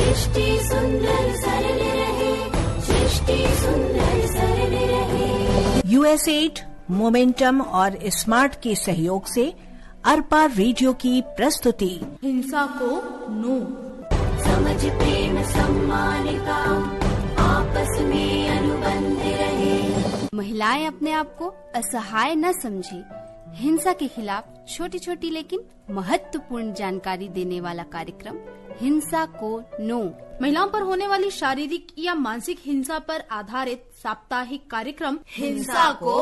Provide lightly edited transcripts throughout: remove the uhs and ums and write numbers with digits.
सृष्टि सुंदर सरल रहे, सृष्टि सुंदर सरल रहे। यूएसएड, मोमेंटम और स्मार्ट के सहयोग से अरपा रेडियो की प्रस्तुति हिंसा को नो। समझ प्रेम सम्मान का आपस में अनुबंध रहे। महिलाएं अपने आप को असहाय न समझे। हिंसा के खिलाफ छोटी छोटी लेकिन महत्वपूर्ण जानकारी देने वाला कार्यक्रम हिंसा को नो। महिलाओं पर होने वाली शारीरिक या मानसिक हिंसा पर आधारित साप्ताहिक कार्यक्रम हिंसा को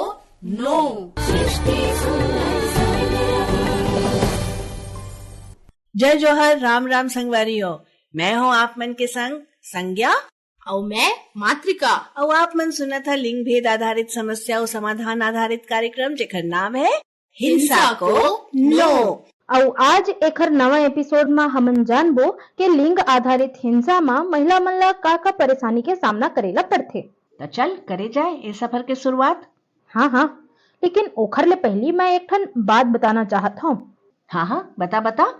नो। सृष्टि सुंदर सरल रहे। जय जोहर, राम राम संगवारियों। मैं हूँ आप मन के संग संज्ञा और मैं मातृका। और आप मन सुना था लिंग भेद आधारित समस्या और समाधान आधारित कार्यक्रम जेकर नाम है हिंसा को नो। और आज एकर नवा एपिसोड में हमन जानबो के लिंग आधारित हिंसा में महिला मन ला का परेशानी के सामना करेला पड़थे। तो चल करे जाए इस सफर के शुरुआत। हाँ, लेकिन ओखर ले पहली मैं एक ठन बात बताना चाहत हूँ। हाँ, बता।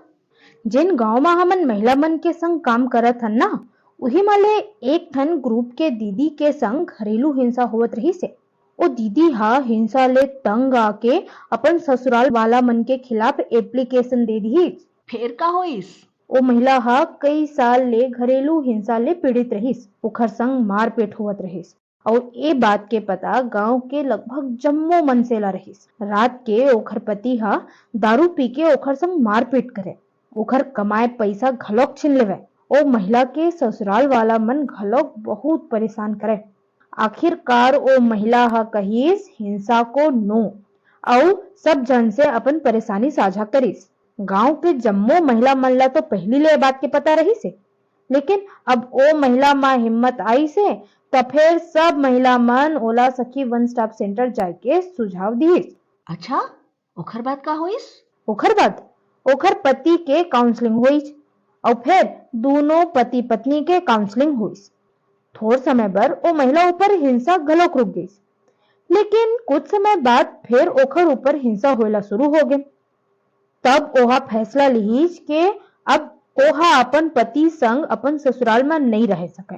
जिन गांव में हमन महिला मन के संग काम करत हन ना, उही माले एक ठन ग्रुप के दीदी के संग घरेलू हिंसा होवत रही से। ओ दीदी हिंसा ले तंग आके अपन ससुराल वाला मन के खिलाफ एप्लीकेशन दे दी। फिर का होइस? ओ महिला कई साल ले घरेलू हिंसा ले पीड़ित रहीस। ओखर संग मारपीट होवत रहीस और ए बात के पता गांव के लगभग जम्मो मन से ला रहीस। रात के ओखर पति दारू पी के ओखर संग मारपीट करे, ओखर कमाए पैसा घलोक छीन लेवे। ओ महिला के ससुराल वाला मन घलोक बहुत परेशान करे। आखिरकार ओ महिला कहिस हिंसा को नो और सब जन से अपन परेशानी साझा करिस। गांव के जम्मो महिला मन ला तो पहली ले बात के पता रही से, लेकिन अब ओ महिला में हिम्मत आई से तो फिर सब महिला मन ओला सखी वन स्टॉप सेंटर जाके सुझाव दिस। अच्छा, ओखर बात का होइस? ओखर पति के काउंसलिंग हुई और फिर दोनों पति पत्नी के काउंसलिंग हुई। थोड़ समय पर ओ महिला ऊपर हिंसा घलोक रुक गई, लेकिन कुछ समय बाद फिर ओखर ऊपर हिंसा होना शुरू हो गए। तब ओहा फैसला लीज के अब ओहा अपन पति संग अपन ससुराल में नहीं रह सके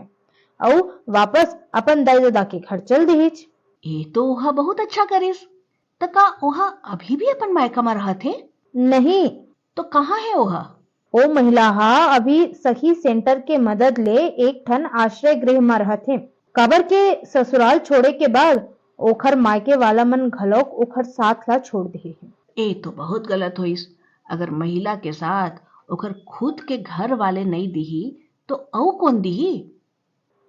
और वापस अपन दाई दादा के घर चल दीज। ये तो ओहा बहुत अच्छा करिस। तो का ओहा अभी भी अपन मायका में रहत है? नहीं। तो कहाँ है ओहा? ओ महिला अभी सखी सेंटर के मदद ले एक ठन आश्रय गृह में रहथे। काबर के ससुराल छोड़े के बाद ओखर मायके वाला मन घलोक ओखर साथ ला छोड़ दे है। ए तो बहुत गलत होइस। अगर महिला के साथ ओखर खुद के घर वाले नहीं दिही तो औ कौन दिही?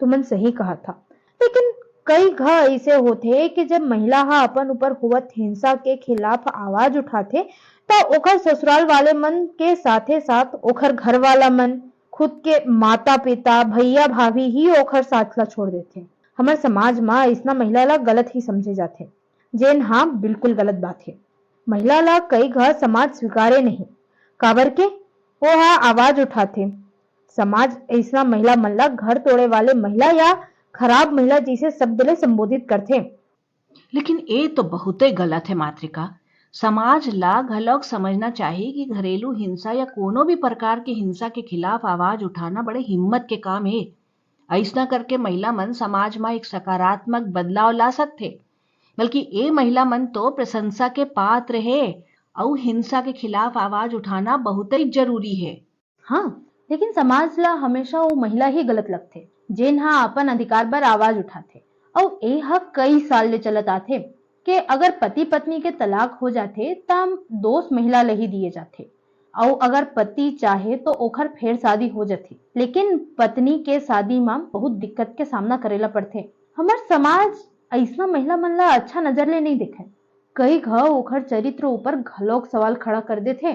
तुमन सही कहा था, लेकिन कई घर ऐसे होते कि जब महिला अपन ऊपर हुवत हिंसा के खिलाफ आवाज उठाते तो ओखर ससुराल वाले मन के साथे साथ ओखर घर वाला मन, खुद के माता पिता, भैया भाभी ही ओखर साथ ला छोड़ देते। हमारे समाज में ऐसा महिला ला गलत ही समझे जाते, जेन बिल्कुल गलत बात है। महिला ला कई घर समाज स्वीकारे नहीं, काबर के वो आवाज उठाते। समाज ऐसा महिला मन ला घर तोड़े वाले महिला या खराब महिला जैसे शब्द ले संबोधित करते। लेकिन ये तो बहुत ही गलत है मातृका। समाज ला घलोक समझना चाहिए कि घरेलू हिंसा या कोनो भी प्रकार की हिंसा के खिलाफ आवाज उठाना बड़े हिम्मत के काम है। ऐसा करके महिला मन समाज में एक सकारात्मक बदलाव ला सकते। बल्कि ये महिला मन तो प्रशंसा के पात्र है और हिंसा के खिलाफ आवाज उठाना बहुत ही जरूरी है। हाँ, लेकिन समाज ला हमेशा वो महिला ही गलत लगते जेन अपन अधिकार पर आवाज उठाते। और ये कई साल ले चलत आथे कि अगर पति पत्नी के तलाक हो जाते तब दोष महिला ले ही दिए जाते, और अगर पति चाहे तो ओखर फिर शादी हो जाती। लेकिन पत्नी के शादी में बहुत दिक्कत के सामना करेला पड़ते। हमार समाज ऐसा महिला मन ला अच्छा नजर ले नहीं देखे। कई घर ओखर चरित्र ऊपर घलोक सवाल खड़ा कर देते।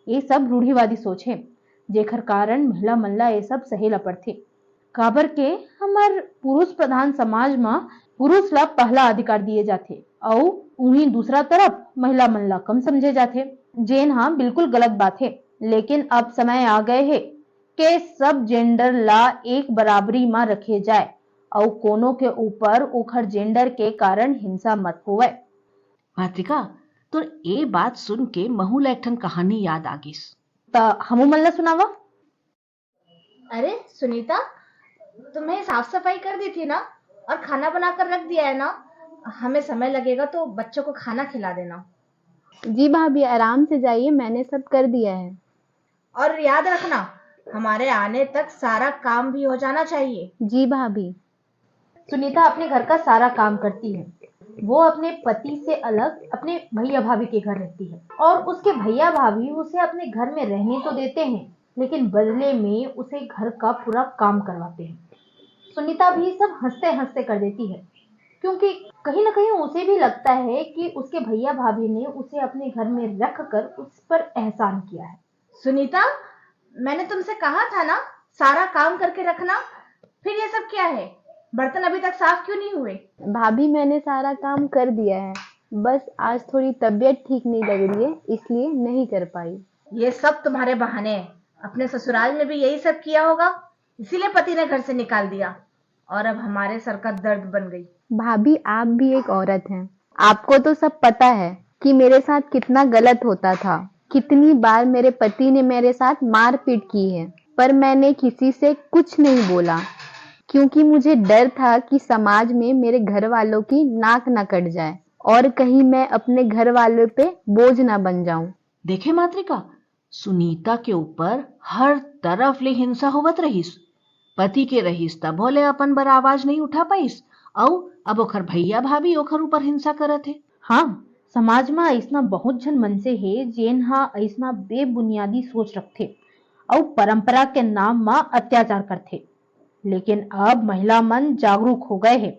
ये सब रूढ़िवादी सोच है, जेकर कारण महिला मन ला ये सब सहेला पड़ते। काबर के हमार पुरुष प्रधान समाज में पुरुष ला पहला अधिकार दिए जाते और उन्हीं दूसरा तरफ महिला मन ला कम समझे जाते, जेन बिल्कुल गलत बात है। लेकिन अब समय आ गए है कि सब जेंडर ला एक बराबरी में रखे जाए और कोनो के ऊपर ओखर जेंडर के कारण हिंसा मत होवे। मातृका, तो ये बात सुन के महू ला एक ठन कहानी याद आ गिस। त हमू मन ला सुनावा। अरे सुनीता, तुम्हें साफ सफाई कर दी थी ना, और खाना बनाकर रख दिया है ना? हमें समय लगेगा तो बच्चों को खाना खिला देना। जी भाभी, आराम से जाइए, मैंने सब कर दिया है। और याद रखना, हमारे आने तक सारा काम भी हो जाना चाहिए। जी भाभी। सुनीता अपने घर का सारा काम करती है। वो अपने पति से अलग अपने भैया भाभी के घर रहती है, और उसके भैया भाभी उसे अपने घर में रहने तो देते हैं, लेकिन बदले में उसे घर का पूरा काम करवाते हैं। सुनीता भी सब हंसते हंसते कर देती है, क्योंकि कहीं न कहीं उसे भी लगता है कि उसके भैया भाभी ने उसे अपने घर में रख कर उस पर एहसान किया है। सुनीता, मैंने तुमसे कहा था ना सारा काम करके रखना, फिर ये सब क्या है? बर्तन अभी तक साफ क्यों नहीं हुए? भाभी, मैंने सारा काम कर दिया है, बस आज थोड़ी तबीयत ठीक नहीं लग रही है, इसलिए नहीं कर पाई। ये सब तुम्हारे बहाने हैं। अपने ससुराल में भी यही सब किया होगा, इसीलिए पति ने घर से निकाल दिया, और अब हमारे सर का दर्द बन गई। भाभी, आप भी एक औरत हैं। आपको तो सब पता है कि मेरे साथ कितना गलत होता था। कितनी बार मेरे पति ने मेरे साथ मारपीट की है, पर मैंने किसी से कुछ नहीं बोला, क्योंकि मुझे डर था कि समाज में मेरे घर वालों की नाक न कट जाए और कहीं मैं अपने घर वालों पे बोझ ना बन जाऊं। देखे मातृका, सुनीता के ऊपर हर तरफ ले हिंसा होवत रहीस। पति के रहीस तब भोले अपन बर आवाज नहीं उठा पाईस, औ अब ओखर भैया भाभी ओखर ऊपर हिंसा करत है। हाँ, समाज में ऐसा बहुत जन मन से है जेन हा ऐसा बेबुनियादी सोच रखते और परंपरा के नाम में अत्याचार करते। लेकिन अब महिला मन जागरूक हो गए हैं।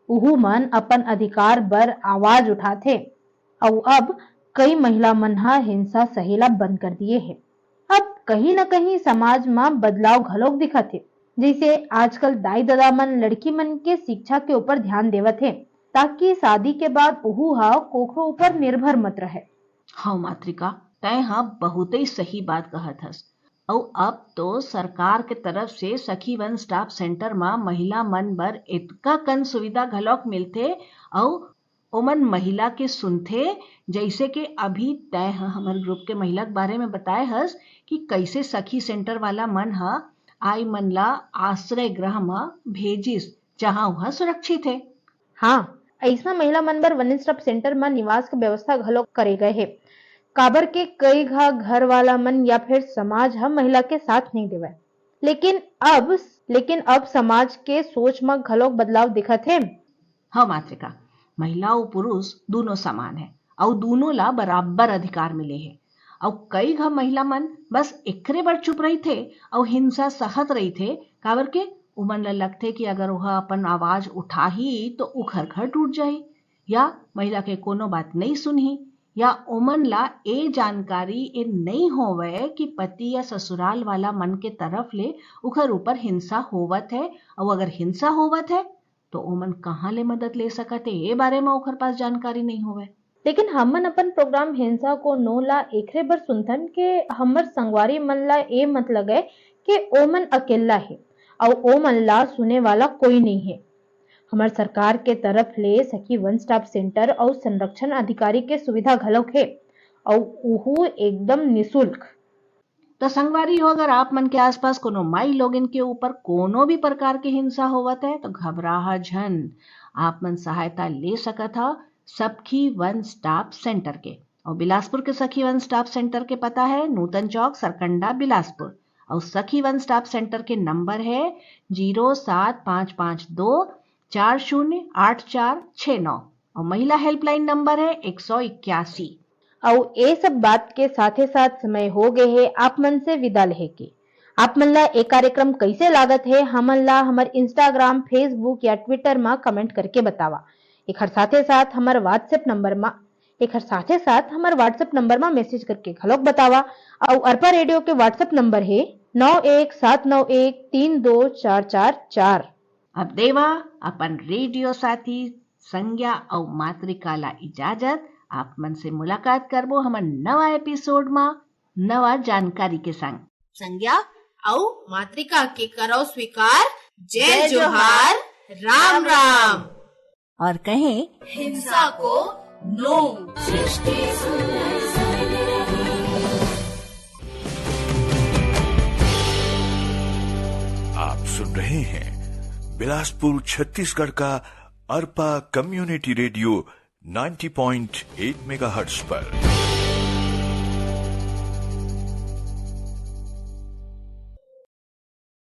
उहू मन अपन अधिकार बर आवाज उठाते, और अब कई महिला मन हा हिंसा सहेला बंद कर दिए है। अब कहीं न कहीं समाज में बदलाव घलोक दिखत है। जैसे आजकल दाई दादा मन लड़की मन के शिक्षा के ऊपर ध्यान देवत है, ताकि शादी के बाद उहू हा कोखरो ऊपर निर्भर मत रहे। हाँ मातृका, तय हाँ बहुत ही सही बात कहत हस। और अब तो सरकार के तरफ से सखी वन स्टॉप सेंटर में महिला मन बर इतका कन सुविधा घलोक मिलते, और ओमन महिला के सुनथे। जैसे कि अभी तय हमर ग्रुप के महिला के बारे में बताए हस कि कैसे सखी सेंटर वाला मन हा आई मन ला आश्रय गृह में भेजिस, जहाँ वह सुरक्षित है। हाँ, ऐसा महिला मन बर वन स्टॉप सेंटर में निवास की व्यवस्था घलोक करे गए है। काबर के कई घर वाला मन या फिर समाज हम महिला के साथ नहीं देवे। लेकिन अब समाज के सोच में घलोक बदलाव दिखत है। हाँ मातृका, महिला और पुरुष दोनों समान है, और दोनों ला बराबर अधिकार मिले है। और कई घर महिला मन बस एकरे बर चुप रही थे और हिंसा सहत रही थे, काबर के उमन ला लगथे कि अगर वह अपन आवाज उठाही तो उखर घर टूट जाही, या महिला के कोनो बात नहीं सुनही, या ओमन ला ए जानकारी ए नहीं होवे कि पति या ससुराल वाला मन के तरफ ले उखर ऊपर हिंसा होवत है, और अगर हिंसा होवत है तो ओमन कहाँ ले मदद ले सकत है, ये बारे में ओखर पास जानकारी नहीं होवे। लेकिन हमन अपन प्रोग्राम हिंसा को नो ला एकरे बर सुनथन के हमर संगवारी मन ला ए मत लगे कि ओमन अकेला है और ओमन ला सुने वाला कोई नहीं है। हमार सरकार के तरफ ले सखी वन स्टॉप सेंटर और संरक्षण अधिकारी के सुविधा घलोक है, और उहू एकदम निशुल्क। तो संगवारी हो, अगर आप मन के आसपास कोनो माई लोगन के ऊपर कोनो भी प्रकार की हिंसा होवत है तो घबराहा झन, आप मन सहायता ले सकत हा सखी वन स्टॉप सेंटर के। और बिलासपुर के सखी वन स्टॉप सेंटर के पता है नूतन चौक, सरकंडा, बिलासपुर। और सखी वन स्टॉप सेंटर के नंबर है 07552 408469, और महिला हेल्पलाइन नंबर है 181। और ये सब बात के साथे साथ समय हो गए है आप मन से विदा लेहे के। आप मन ला एक कार्यक्रम कैसे लागत है हमन ला हमार इंस्टाग्राम, फेसबुक या ट्विटर में कमेंट करके बतावा। एक साथे साथ हमार व्हाट्सएप नंबर में मैसेज करके घलोक बतावा। और अरपा रेडियो के व्हाट्सएप नंबर है 9179132444। अब देवा अपन रेडियो साथी संज्ञा और मातृका ला इजाजत। आप मन से मुलाकात करबो हमर नवा एपिसोड में नवा जानकारी के संग। संज्ञा और मातृका के करो स्वीकार। जय जोहार, राम राम। और कहें हिंसा को नो। सृष्टि सुंदर सरल रहे। आप सुन रहे हैं बिलासपुर छत्तीसगढ़ का अरपा कम्युनिटी रेडियो 90.8 मेगाहर्ट्ज पर।